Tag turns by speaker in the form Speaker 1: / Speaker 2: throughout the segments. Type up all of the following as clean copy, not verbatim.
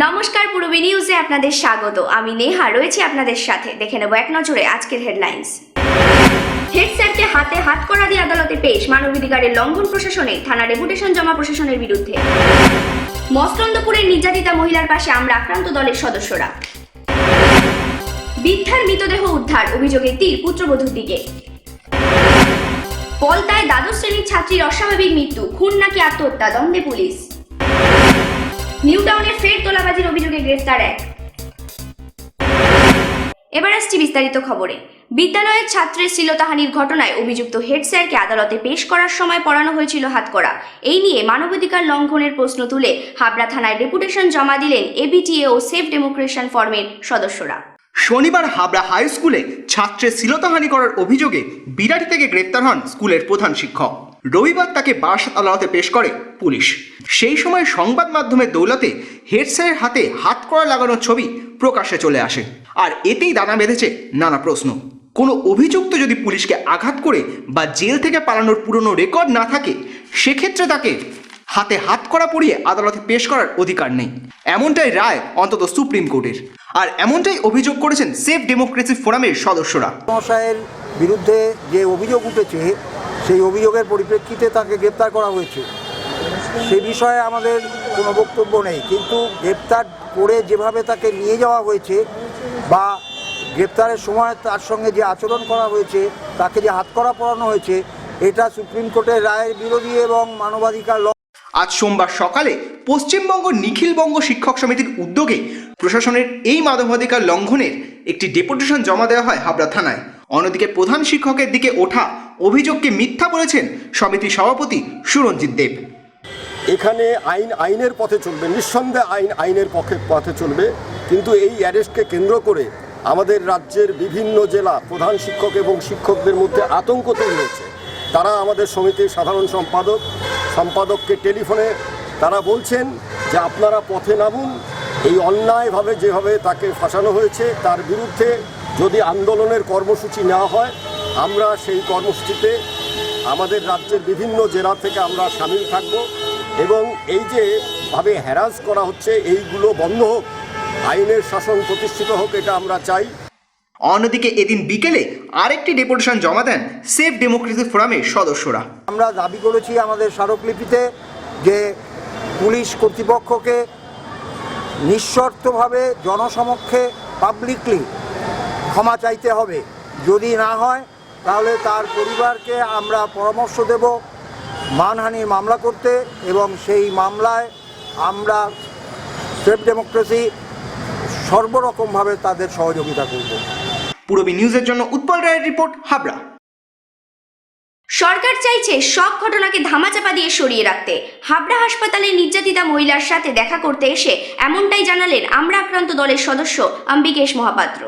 Speaker 1: নমস্কার, পূর্বী নিউজে আপনাদের স্বাগত। আমি নেহা রয়েছি আপনাদের সাথে। দেখে নেব এক নজরে আজকের হেডলাইন্স। হেড স্যারকে হাতে হাত করা দিয়ে আদালতে পেশ, মানবাধিকারের লঙ্ঘন প্রশাসনে, থানা ডেপুটেশন জমা প্রশাসনের বিরুদ্ধে। মস্তন্দপুরের নির্যাতিতা মহিলার পাশে আমরা আক্রান্ত দলের সদস্যরা। বৃদ্ধার মৃতদেহ উদ্ধার, অভিযোগে তীর পুত্রবধূর দিকে। পলতায় দ্বাদশ শ্রেণীর ছাত্রীর অস্বাভাবিক মৃত্যু, খুন নাকি আত্মহত্যা, দ্বন্দ্বে পুলিশ। নিউ টাউনে ফের তোলাবাজির অভিযোগে গ্রেফতার এক। এবার আসছি বিস্তারিত খবরে। বিদ্যালয়ের ছাত্রের শ্লীলতাহানির ঘটনায় অভিযুক্ত হেড স্যারকে আদালতে পেশ করার সময় পড়ানো হয়েছিল হাতকড়া। এই নিয়ে মানবাধিকার লঙ্ঘনের প্রশ্ন তুলে হাবড়া থানায় ডেপুটেশন জমা দিলেন এবিটিএ ও সেফ ডেমোক্রেশন ফর্মের সদস্যরা।
Speaker 2: শনিবার হাবড়া হাই স্কুলে ছাত্রের শ্লীলতাহানি করার অভিযোগে বিরাটি থেকে গ্রেপ্তার হন স্কুলের প্রধান শিক্ষক। রবিবার তাকে বারাসাত আদালতে পেশ করে পুলিশ। সেই সময় সংবাদ মাধ্যমের দৌলতে হেড স্যারের হাতে হাতকড়া লাগানোর ছবি প্রকাশ্যে চলে আসে, আর এতেই দানা বেঁধেছে নানা প্রশ্ন। কোনো অভিযুক্ত যদি পুলিশকে আঘাত করে বা জেল থেকে পালানোর পুরনো রেকর্ড না থাকে, সেক্ষেত্রে তাকে হাতে হাতকড়া পরিয়ে আদালতে পেশ করার অধিকার নেই, এমনটাই রায় অন্তত সুপ্রিম কোর্টের। আর এমনটাই অভিযোগ করেছেন সেফ ডেমোক্রেসি ফোরামের সদস্যরা।
Speaker 3: মহাশয়ের বিরুদ্ধে যে অভিযোগ উঠেছে, সেই অভিযোগের পরিপ্রেক্ষিতে তাকে গ্রেপ্তার করা হয়েছে। সে বিষয়ে আমাদের কোনো বক্তব্য নেই, কিন্তু গ্রেপ্তার করে যেভাবে তাকে নিয়ে যাওয়া হয়েছে বা গ্রেপ্তারের সময় তার সঙ্গে যে আচরণ করা হয়েছে, তাকে যে হাতকড়া পরানো হয়েছে, এটা সুপ্রিম কোর্টের রায়ের বিরোধী এবং মানবাধিকার।
Speaker 2: আজ সোমবার সকালে পশ্চিমবঙ্গ নিখিলবঙ্গ শিক্ষক সমিতির উদ্যোগে প্রশাসনের এই মানবাধিকার লঙ্ঘনের একটি ডেপুটেশন জমা দেওয়া হয় হাবড়া থানায়। অন্যদিকে প্রধান শিক্ষকের দিকে ওঠা অভিযোগকে মিথ্যা বলেছেন সমিতির সভাপতি সুরঞ্জিত দেব।
Speaker 4: এখানে আইনের পথে চলবে, নিঃসন্দেহে আইনের পথে চলবে, কিন্তু এই অ্যারেস্টকে কেন্দ্র করে আমাদের রাজ্যের বিভিন্ন জেলা প্রধান শিক্ষক এবং শিক্ষকদের মধ্যে আতঙ্ক তৈরি হয়েছে। তারা আমাদের সমিতির সাধারণ সম্পাদককে টেলিফোনে তারা বলছেন যে আপনারা পথে নামুন, এই অন্যায়ভাবে যেভাবে তাকে ফাঁসানো হয়েছে তার বিরুদ্ধে যদি আন্দোলনের কর্মসূচি নেওয়া হয়, আমরা সেই কর্মসূচিতে আমাদের রাজ্যের বিভিন্ন জেলা থেকে আমরা সামিল থাকব এবং এই যে ভাবে হ্যারাস করা হচ্ছে এইগুলো বন্ধ হোক, আইনের শাসন প্রতিষ্ঠিত হোক, এটা আমরা চাই।
Speaker 2: অন্যদিকে এদিন বিকেলে আরেকটি ডেপুটেশন জমা দেন সেফ ডেমোক্রেসি ফোরামের সদস্যরা।
Speaker 3: আমরা দাবি করেছি আমাদের স্মারকলিপিতে যে পুলিশ কর্তৃপক্ষকে নিঃশর্তভাবে জনসমক্ষে পাবলিকলি ক্ষমা চাইতে হবে। যদি না হয় তাহলে তার পরিবারকে আমরা পরামর্শ দেব মানহানির মামলা করতে, এবং সেই মামলায় আমরা সেফ ডেমোক্রেসি সর্বরকমভাবে তাদের সহযোগিতা করব।
Speaker 2: পূর্বী নিউজের জন্য উৎপল রায়ের রিপোর্ট, হাবড়া।
Speaker 1: সরকার চাইছে সব ঘটনাকে ধামাচাপা দিয়ে সরিয়ে রাখতে। হাবড়া হাসপাতালে নির্যাতিতা মহিলার সাথে দেখা করতে এসে এমনটাই জানালেন আমরা আক্রান্ত দলের সদস্য অম্বিকেশ মহাপাত্র।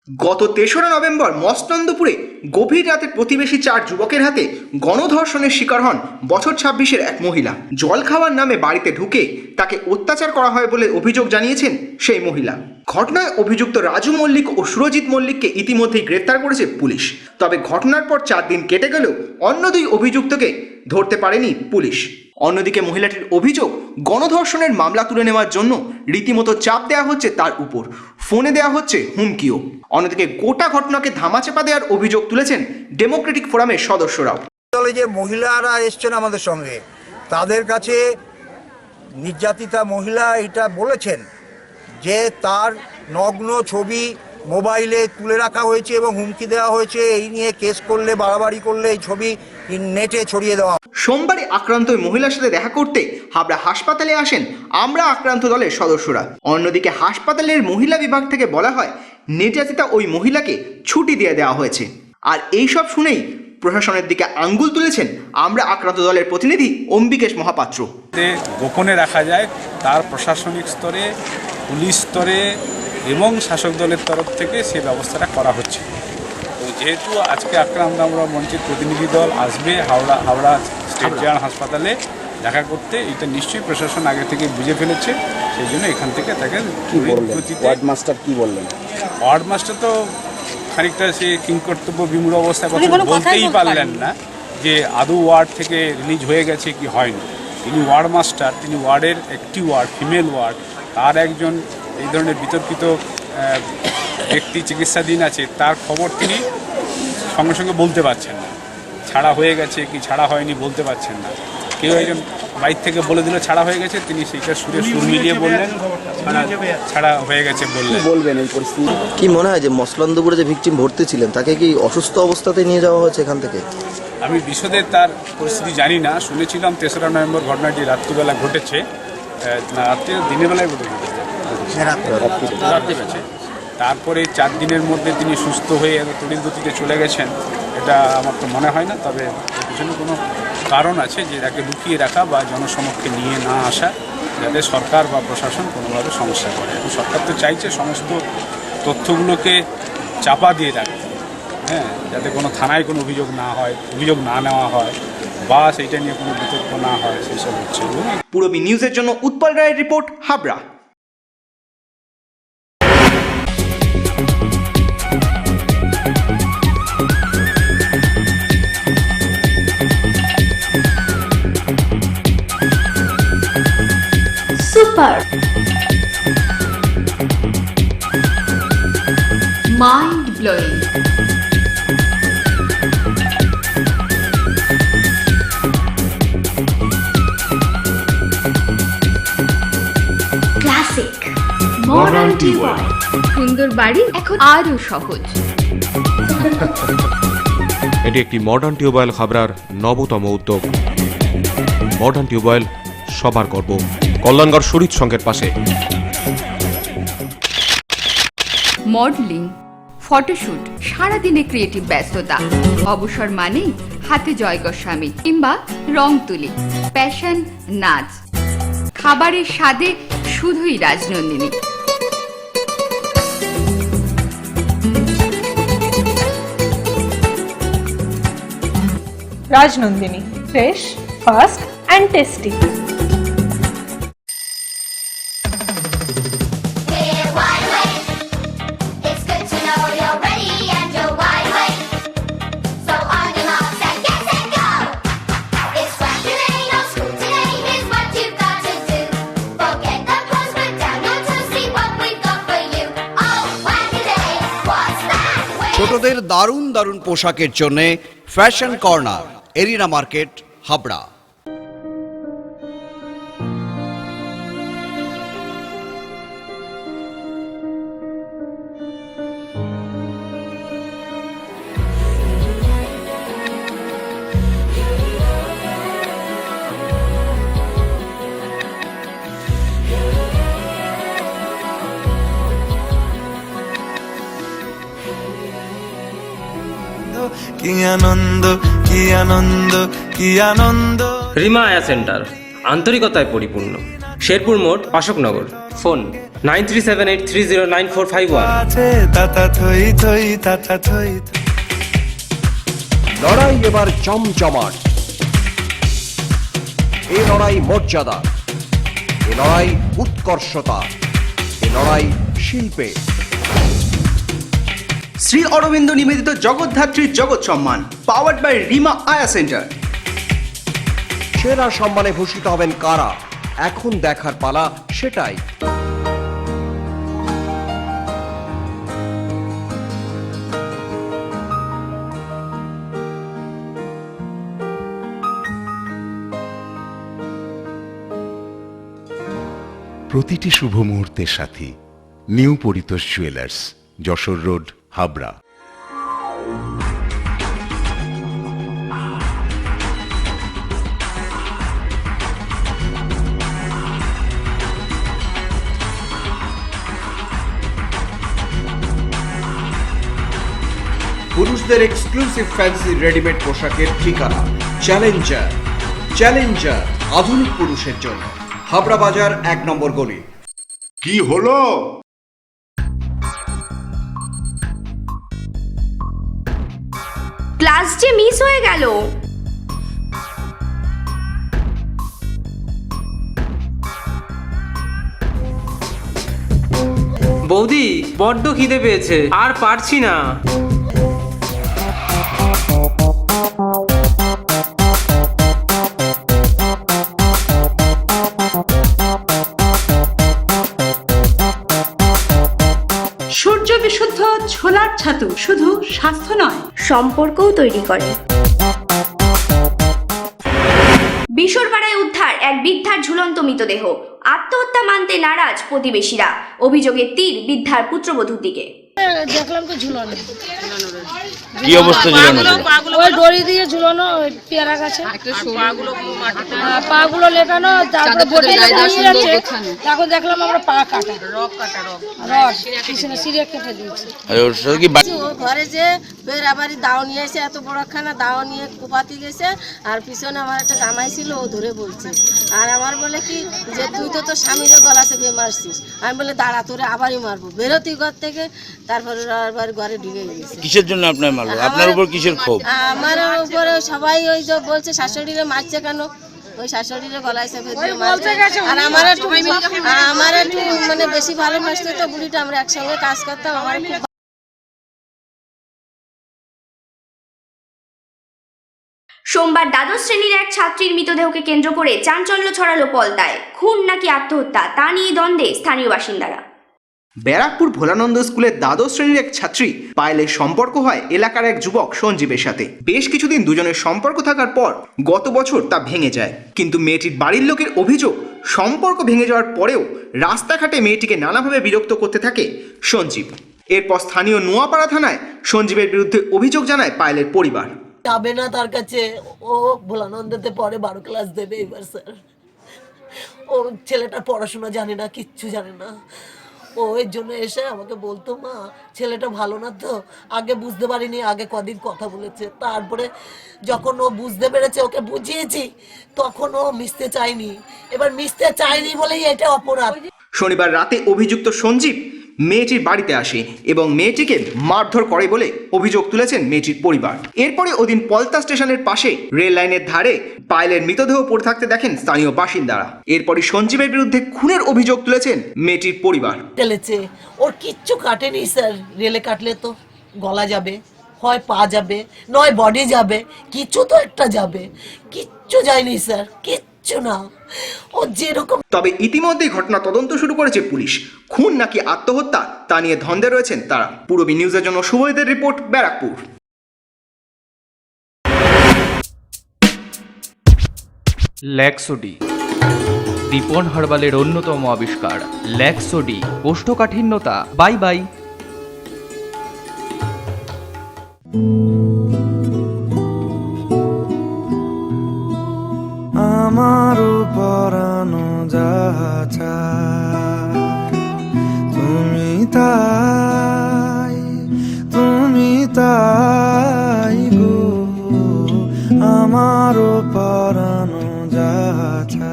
Speaker 2: গত 3রা নভেম্বর মস্তন্দপুরে গভীর রাতে প্রতিবেশী 4 যুবকের হাতে গণধর্ষণের শিকার হন বছর 26-এর এক মহিলা। জল খাওয়ার নামে বাড়িতে ঢুকে তাকে অত্যাচার করা হয় বলে অভিযোগ জানিয়েছেন সেই মহিলা। ঘটনায় অভিযুক্ত রাজু মল্লিক ও সুরজিৎ মল্লিককে ইতিমধ্যেই গ্রেফতার করেছে পুলিশ। তবে ঘটনার পর 4 দিন কেটে গেলেও অন্য 2 অভিযুক্তকে ধরতে পারেনি পুলিশ। অন্যদিকে মহিলাটির অভিযোগ, গণধর্ষণের মামলা তুলে নেওয়ার জন্য রীতিমতো চাপ দেওয়া হচ্ছে তার উপর, ফোনে দেওয়া হচ্ছে হুমকিও। অন্যদিকে গোটা ঘটনাকে ধামাচাপা দেওয়ার অভিযোগ তুলেছেন ডেমোক্রেটিক ফোরামের সদস্যরাও।
Speaker 3: দলে যে মহিলারা এসছেন আমাদের সঙ্গে, তাদের কাছে নির্যাতিতা মহিলা এটা বলেছেন যে তার নগ্ন ছবি মোবাইলে তুলে রাখা হয়েছে এবং হুমকি দেওয়া হয়েছে, এই নিয়ে কেস করলে, বাড়াবাড়ি করলে এই ছবি নেটে ছড়িয়ে দেওয়া।
Speaker 2: সোমবারে আক্রান্ত ওই মহিলার সাথে দেখা করতে হাবড়া হাসপাতালে আসেন আমরা আক্রান্ত দলের সদস্যরা। অন্যদিকে হাসপাতালের মহিলা বিভাগ থেকে বলা হয় নির্যাতিতা ওই মহিলাকে ছুটি দিয়ে দেওয়া হয়েছে। আর এইসব শুনেই প্রশাসনের দিকে আঙ্গুল তুলেছেন আমরা আক্রান্ত দলের প্রতিনিধি অম্বিকেশ মহাপাত্র।
Speaker 5: গোপনে রাখা যায় তার প্রশাসনিক স্তরে, পুলিশ স্তরে এবং শাসক দলের তরফ থেকে সেই ব্যবস্থাটা করা হচ্ছে। তো যেহেতু আজকে আক্রান্ত আমরা মঞ্চের প্রতিনিধি দল আসবে হাওড়া স্টেট জেনারেল হাসপাতালে দেখা করতে, এটা নিশ্চয়ই প্রশাসন আগে থেকে বুঝে ফেলেছে, সেই জন্য এখান থেকে তাকে
Speaker 4: ওয়ার্ড মাস্টার কি বললেন?
Speaker 5: ওয়ার্ড মাস্টার তো খানিকটা সে কিংকর্তব্য বিমূঢ় অবস্থায় কথা বলতেই পারলেন না যে আদৌ ওয়ার্ড থেকে রিলিজ হয়ে গেছে কি হয়নি। তিনি ওয়ার্ড মাস্টার, তিনি ওয়ার্ডের একটি ওয়ার্ড, ফিমেল ওয়ার্ড, তার একজন এই ধরনের বিতর্কিত ব্যক্তি চিকিৎসাধীন আছে, তার খবর তিনি সঙ্গে সঙ্গে বলতে পারছেন না। ছাড়া হয়ে গেছে কি ছাড়া হয়নি বলতে পারছেন না। কেউ একজন বাইর থেকে বলে দিল ছাড়া হয়ে গেছে, তিনি সেইটা সুর মিলিয়ে বললেন ছাড়া হয়ে গেছে বললেন।
Speaker 6: কি মনে হয় যে মসলন্দপুরে যে ভিকটিম ভর্তি ছিলেন তাকে কি অসুস্থ অবস্থাতে নিয়ে যাওয়া হয়েছে এখান থেকে?
Speaker 5: আমি বিশদে তার পরিস্থিতি জানি না, শুনেছিলাম 3রা নভেম্বর ঘটনাটি রাত্রিবেলা ঘটেছে, না রাত্রে দিনের বেলায় রাত্রি গেছে। তারপরে 4 দিনের মধ্যে তিনি সুস্থ হয়ে এত তড়িৎ গতিতে চলে গেছেন, এটা আমার তো মনে হয় না। তবে এর পিছনে কোনো কারণ আছে যে তাকে লুকিয়ে রাখা বা জনসমক্ষে নিয়ে না আসা, যাতে সরকার বা প্রশাসন কোনোভাবে সমস্যা করে। এখন সরকার তো চাইছে সমস্ত তথ্যগুলোকে চাপা দিয়ে রাখতে, হ্যাঁ, যাতে কোনো থানায় কোনো অভিযোগ না নেওয়া হয় বা সেইটা নিয়ে কোনো বিতর্ক না হয়, সেই সব হচ্ছে।
Speaker 2: পূরবী নিউজের জন্য উৎপল রায়ের রিপোর্ট, Habra.
Speaker 1: Super, mind blowing, classic, modern tube well. সুন্দর বাড়ি এখন আরো সহজ।
Speaker 7: এটি একটি মডার্ন টিউবওয়েল হাবড়ার নবতম উদ্যোগ। মডার্ন টিউবওয়েল সবার গর্ব, কল্যাণগড় শরীর সংঘের পাশে।
Speaker 8: মডেলিং, ফটোশুট, সারাদিনে ক্রিয়েটিভ ব্যস্ততা, অবসর মানেই হাতে জয় গোস্বামী কিংবা রং তুলি, প্যাশন, নাচ, খাবারের স্বাদে শুধুই Rajnandini.
Speaker 9: Rajnandini, fresh, fast and tasty.
Speaker 10: It's good to know you're ready and you're wide awake. So on your marks and get set, go! It's swag today, no school today. Here's what you've got to do. Forget the pros, put down your tools, see what we've got for you. Oh, wag today, what's that?
Speaker 11: ছোটদের দারুণ দারুণ পোশাকের জন্য fashion corner, arena market, Habra.
Speaker 12: কি আনন্দ, কি আনন্দ, কি আনন্দ।
Speaker 13: রিমা আয়া centre, আন্তরিকতায় পরিপূর্ণ, শেরপুর মোড়, অশোকনগর। ফোন 9378309451।
Speaker 11: লড়াই এবার জমজমাট, এ লড়াই মর্যাদা, এ লড়াই উৎকর্ষতা, এ লড়াই শিল্পে।
Speaker 2: শ্রী অরবিন্দ নিবেদিত জগদ্ধাত্রীর জগৎ সম্মান, পাওয়ার্ড বাই রিমা আয়া সেন্টার।
Speaker 11: সেরা সম্মানে ভূষিত হবেন কারা, এখন দেখার পালা সেটাই।
Speaker 14: প্রতিটি শুভ মুহূর্তের সাথী new Paritosh jewellers, Jessore road, Habra.
Speaker 11: পুরুষদের এক্সক্লুসিভ ফ্যান্সি রেডিমেড পোশাকের ঠিকানা চ্যালেঞ্জার। চ্যালেঞ্জার আধুনিক পুরুষের জন্য, হাবড়া বাজার 1 নম্বর গলি।
Speaker 14: কি হলো?
Speaker 1: ক্লাস যে মিস হয়ে গেল।
Speaker 13: বৌদি, বড্ড খিদে পেয়েছে, আর পারছি না।
Speaker 9: ছোলার ছাতু শুধু স্বাস্থ্য নয়,
Speaker 1: সম্পর্কও তৈরি করে। বিশরপাড়ায় উদ্ধার এক বৃদ্ধার ঝুলন্ত মৃতদেহ। আত্মহত্যা মানতে নারাজ প্রতিবেশীরা। অভিযোগের তীর বৃদ্ধার পুত্রবধূর দিকে।
Speaker 15: দেখলাম তো ঝুলানো।
Speaker 13: কি অবস্থা ঝুলানো?
Speaker 15: ওই দড়ি দিয়ে ঝুলানো পেয়ারা গাছে, পাগুলো লেখানো, তারপরে বটি নিয়ে যাচ্ছে। তখন দেখলাম আমরা পা কাটা, রড পিছনে সিরিয়া কেটে দিয়েছে।
Speaker 16: ঘরে যে বেড়াবাড়ি দাও নিয়ে এসে, এত বড় খানা দাও নিয়ে কোপাতে গেছে, আর পিছনে আমার একটা জামাই ছিল, ও ধরে বলছে। আর আমার বলে কি যে তুই তো তোর স্বামীরে গলা চেপে মারছিস। আমি বলে দাঁড়া, তোরে আবারই মারবো। বেরোতি ঘর থেকে, তারপরে আবার ঘরে ঢুকে গেছে।
Speaker 13: কিসের জন্য আপনার মারলো? আপনার উপর কিসের ক্ষোভ?
Speaker 16: আমার উপরে সবাই ওই যে বলছে শাশুড়িরে মারছে কেন, ওই শাশুড়িরে গলায় চেপে দিয়ে মারছে। আর আমার একটু মানে বেশি ভালোবাসতো তো বুড়িটা, আমরা একসঙ্গে কাজ করতাম। আমার খুব
Speaker 1: সোমবার দ্বাদশ শ্রেণীর এক ছাত্রীর মৃতদেহকে কেন্দ্র করে চাঞ্চল্য ছড়ালো পলতায়। খুন নাকি আত্মহত্যা তা নিয়ে দ্বন্দ্বে স্থানীয় বাসিন্দারা।
Speaker 2: ব্যারাকপুর ভোলানন্দ স্কুলের দ্বাদশ শ্রেণীর এক ছাত্রী পায়েলের সম্পর্ক হয় এলাকার এক যুবক সঞ্জীবের সাথে। বেশ কিছুদিন দুজনের সম্পর্ক থাকার পর গত বছর তা ভেঙে যায়। কিন্তু মেয়েটির বাড়ির লোকের অভিযোগ, সম্পর্ক ভেঙে যাওয়ার পরেও রাস্তাঘাটে মেয়েটিকে নানাভাবে বিরক্ত করতে থাকে সঞ্জীব। এরপর স্থানীয় নোয়াপাড়া থানায় সঞ্জীবের বিরুদ্ধে অভিযোগ জানায় পায়েলের পরিবার।
Speaker 17: যাবে না তার কাছে, ও ভোলানন্দতে পড়ে, 12 ক্লাস দেবে এবার স্যার। ও ছেলেটা পড়াশোনা জানে না, কিচ্ছু জানে না। ও এর জন্য এসে আমাকে বলতো, মা ছেলেটা ভালো না তো। আগে বুঝতে পারিনি, আগে কদিন কথা বলেছে, তারপরে যখন ও বুঝতে পেরেছে, ওকে বুঝিয়েছি, তখন ও মিশতে চায়নি। এবার মিশতে চায়নি বলেই এটা অপরাধ।
Speaker 2: শনিবার রাতে অভিযুক্ত সঞ্জীব মেয়েটির বাড়িতে আসে এবং মেয়েটিকে মারধর করে বলে অভিযোগ তুলেছেন মেয়েটির পরিবার। এরপরে ওদিন পলতা স্টেশনের পাশে রেল লাইনের ধারে পায়েলের মৃতদেহ পড়ে থাকতে দেখেন স্থানীয় বাসিন্দারা। এরপরে সঞ্জীবের বিরুদ্ধে খুনের অভিযোগ তুলেছেন মেয়েটির পরিবার।
Speaker 17: টেলেছে, ওর কিচ্ছু কাটেনি স্যার। রেলে কাটলে তো গলা যাবে, হয় পা যাবে, নয় বডি যাবে, কিছু তো একটা যাবে। কিচ্ছু যায়নি স্যার, কিচ্ছু না। ও যেরকম।
Speaker 2: তবে ইতিমধ্যেই ঘটনা তদন্ত শুরু করেছে পুলিশ। খুন নাকি আত্মহত্যা তা নিয়ে ধন্দে রয়েছেন তারা। পূরবী নিউজের জন্য শুভদের রিপোর্ট, ব্যারাকপুর।
Speaker 18: ল্যাক্সোডি, দীপন হার্বালের অন্যতম আবিষ্কার। ল্যাক্সোডি, কোষ্ঠকাঠিন্যতা বাই বাই।
Speaker 12: আমারও পরানো যাচা তুমি তাই গো, আমারও পরানো যাচা।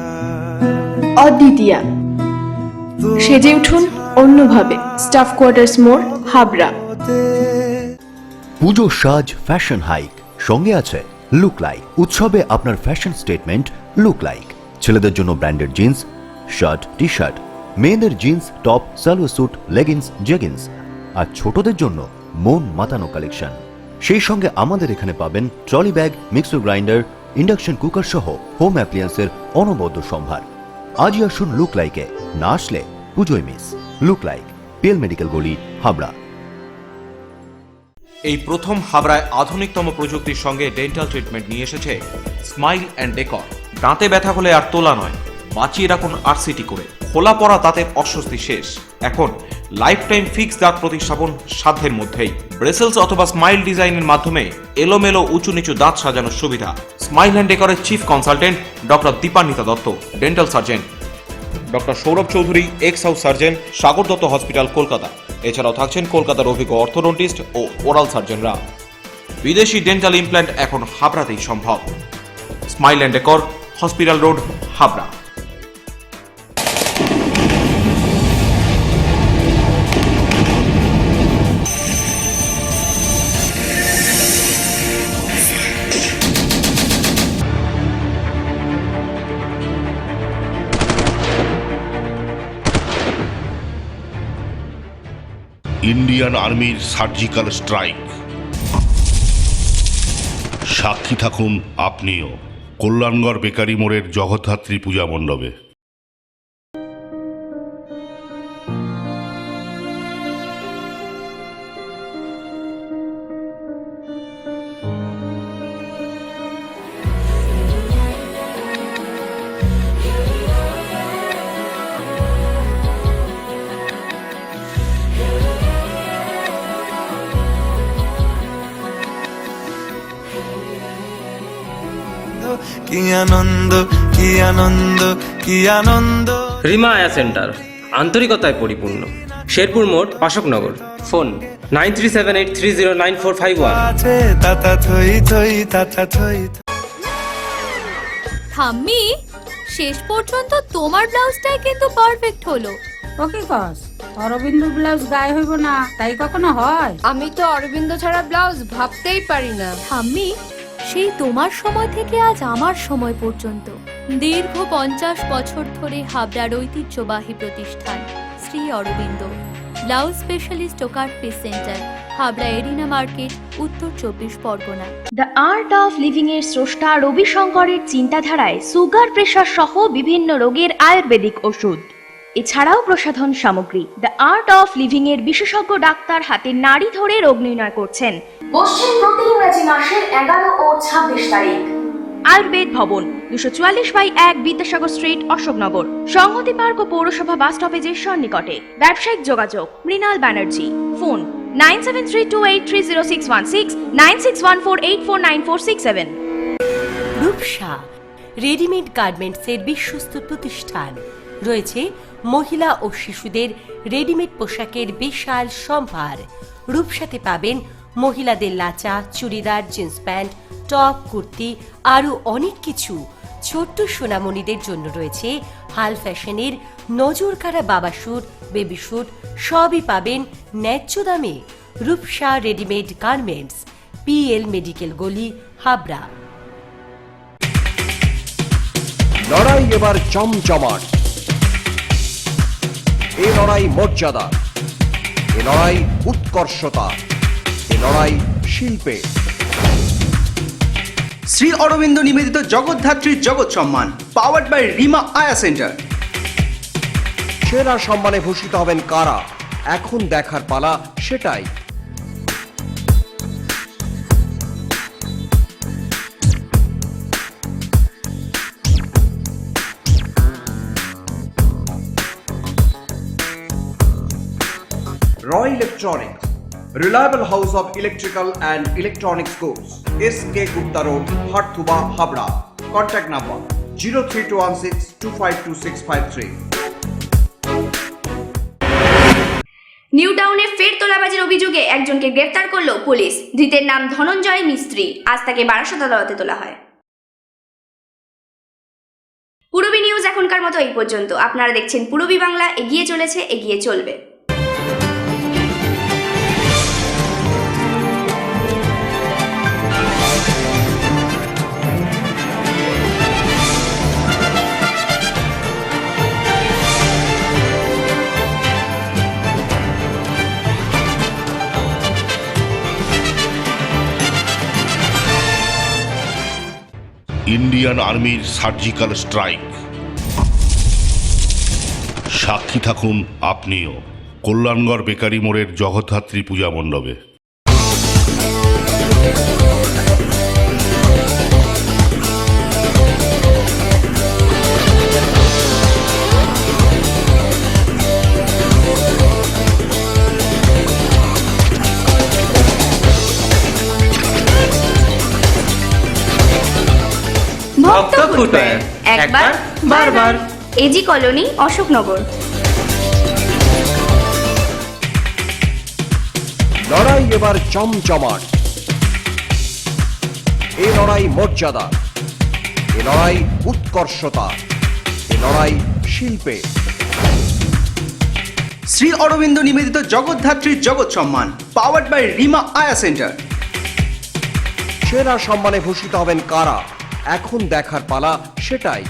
Speaker 9: অদ্বিতীয়া, সেজে উঠুন অন্যভাবে। স্টাফ কোয়ার্টার্স মোড়, হাবড়া।
Speaker 19: পুজো সাজ ফ্যাশন হাইক, সঙ্গে আছে লুক লাইক। উৎসবে আপনার ফ্যাশন স্টেটমেন্ট লুক লাইক। ছেলেদের জন্য branded jeans, shirt, T shirt, মেয়েদের jeans, top, salwar suit, leggings, jeggings, আর ছোটদের জন্য মন মাতানো কালেকশন। সেই সঙ্গে আমাদের এখানে পাবেন trolley bag, mixer grinder, induction cooker সহ হোম অ্যাপ্লিয়েন্সের অনবদ্য সম্ভার। আজই আসুন লুক লাইকে, না আসলে পুজোয় miss. Look like, PL medical গলি, হাবড়া।
Speaker 7: এই প্রথম হাবড়ায় আধুনিকতম প্রযুক্তির সঙ্গে ডেন্টাল ট্রিটমেন্ট নিয়ে এসেছে স্মাইল অ্যান্ড ডেকর। দাঁতে ব্যথা হলে আর তোলা নয়, বাঁচিয়ে রাখুন আরসিটি করে। খোলা পড়া দাঁতের অস্বস্তি শেষ। এখন লাইফ টাইম ফিক্স দাঁত প্রতিস্থাপন সাধ্যের মধ্যেই। ব্রেসেলস অথবা স্মাইল ডিজাইনের মাধ্যমে এলোমেলো উঁচু নিচু দাঁত সাজানোর সুবিধা। স্মাইল অ্যান্ড ডেকরের chief consultant doctor Dipanwita Dutta, dental surgeon. Doctor Sourav Chowdhury, ex house surgeon, Sagar Dutta hospital, Kolkata. এছাড়াও থাকছেন কলকাতার অভিজ্ঞ অর্থোডন্টিস্ট ও ওরাল সার্জনরা। বিদেশি ডেন্টাল ইমপ্ল্যান্ট এখন হাবড়াতেই সম্ভব। Smile and decor, hospital road, Habra.
Speaker 20: Indian আর্মির সার্জিক্যাল স্ট্রাইক। সাক্ষী থাকুন আপনিও কল্যাণগড় বেকারি মোড়ের জগদ্ধাত্রী পূজা মণ্ডপে।
Speaker 12: কি আনন্দ কি আনন্দ কি আনন্দ।
Speaker 13: রিমা আয়া সেন্টার, আন্তরিকতায় পরিপূর্ণ। শেরপুর মোড়, অশোকনগর। ফোন 9378309451।
Speaker 12: আছে তাতা থই থই তাতা থই।
Speaker 21: ঠাম্মি, শেষ পর্যন্ত তোমার ব্লাউজটাই কিন্তু পারফেক্ট হলো।
Speaker 15: ওকে কস অরবিন্দ ব্লাউজ গায়ে হইব না তাই কখনো হয়?
Speaker 21: আমি তো অরবিন্দ ছাড়া ব্লাউজ ভাবতেই পারি না। ঠাম্মি, সেই তোমার সময় থেকে আজ আমার সময় পর্যন্ত দীর্ঘ 50 বছর ধরে হাবড়ার ঐতিহ্যবাহী প্রতিষ্ঠান শ্রী অরবিন্দ ব্লাউজ স্পেশালিস্ট ও cut piece centre, Habra arena market, উত্তর 24 Pargana.
Speaker 1: The art of living এর স্রষ্টা রবি শঙ্করের চিন্তাধারায় সুগার প্রেশার সহ বিভিন্ন রোগের আয়ুর্বেদিক ওষুধ, এছাড়াও প্রসাধন সামগ্রী। দ্য আর্ট অফ লিভিং এর বিশেষজ্ঞ ডাক্তার হাতে নাড়ি ধরে রোগ নির্ণয় করছেন। বসছেন প্রতি ইংরাজি মাসের 11 ও 26 তারিখ। আয়ুর্বেদ ভবন, 244/1 বিদ্যাসাগর স্ট্রিট, অশোকনগর, সংহতি পার্ক ও পৌরসভা বাস স্টপেজের সন্নিকটে। ব্যবসায়িক যোগাযোগ মৃণাল ব্যানার্জি। ফোন 9732830616, 9614849467।
Speaker 22: রূপসা রেডিমেড গার্মেন্টসের বিশ্বস্ত প্রতিষ্ঠান। রয়েছে মহিলা ও শিশুদের রেডিমেড পোশাকের বিশাল সম্ভার। রূপসাতে পাবেন মহিলাদের lachha, churidar, jeans pant, top, kurti, আরও অনেক কিছু। ছোট্ট সোনামণিদের জন্য রয়েছে হাল ফ্যাশনের নজরকাড়া বাবা স্যুট, বেবি স্যুট, সবই পাবেন ন্যায্য দামে। Rupsa readymade garments, PL medical গলি, হাবড়া।
Speaker 11: লড়াই এবার জমজমাট, এ লড়াই মর্যাদা, এ লড়াই উৎকর্ষতা, এ লড়াই শিল্পে।
Speaker 2: শ্রী অরবিন্দ নিবেদিত জগদ্ধাত্রীর জগৎ সম্মান, পাওয়ার্ড বাই রিমা আয়া সেন্টার।
Speaker 11: সেরা সম্মানে ভূষিত হবেন কারা, এখন দেখার পালা সেটাই। Roy Electronics, reliable house of electrical and electronics goods. SK Gupta Road, Harthuba, Habra. Contact number 03216252653.
Speaker 1: New টাউনে ফের তোলাবাজির অভিযোগে একজনকে গ্রেফতার করল পুলিশ। ধৃতের নাম ধনঞ্জয় মিস্ত্রি। আজ তাকে বারাসত আদালতে তোলা হয়। পূরবী নিউজ এখনকার মতো এই পর্যন্ত। আপনারা দেখছেন পূরবী বাংলা, এগিয়ে চলেছে, এগিয়ে চলবে।
Speaker 20: ইন্ডিয়ান আর্মির সার্জিক্যাল স্ট্রাইক। সাক্ষী থাকুন আপনিও কল্যাণগড় বেকারি মোড়ের জগদ্ধাত্রী পূজা মণ্ডপে।
Speaker 1: ভক্ত ফুটওয়্যার, একবার বারবার। AG colony, Ashoknagar.
Speaker 11: লড়াই এবার জমজমাট, এ লড়াই মর্যাদা, এ লড়াই উৎকর্ষতা, এ লড়াই শিল্পে।
Speaker 2: শ্রী অরবিন্দ নিবেদিত জগদ্ধাত্রীর জগৎ সম্মান, পাওয়ার্ড বাই রিমা আয়া সেন্টার।
Speaker 11: সেরা সম্মানে ভূষিত হবেন কারা, এখন দেখার পালা সেটাই।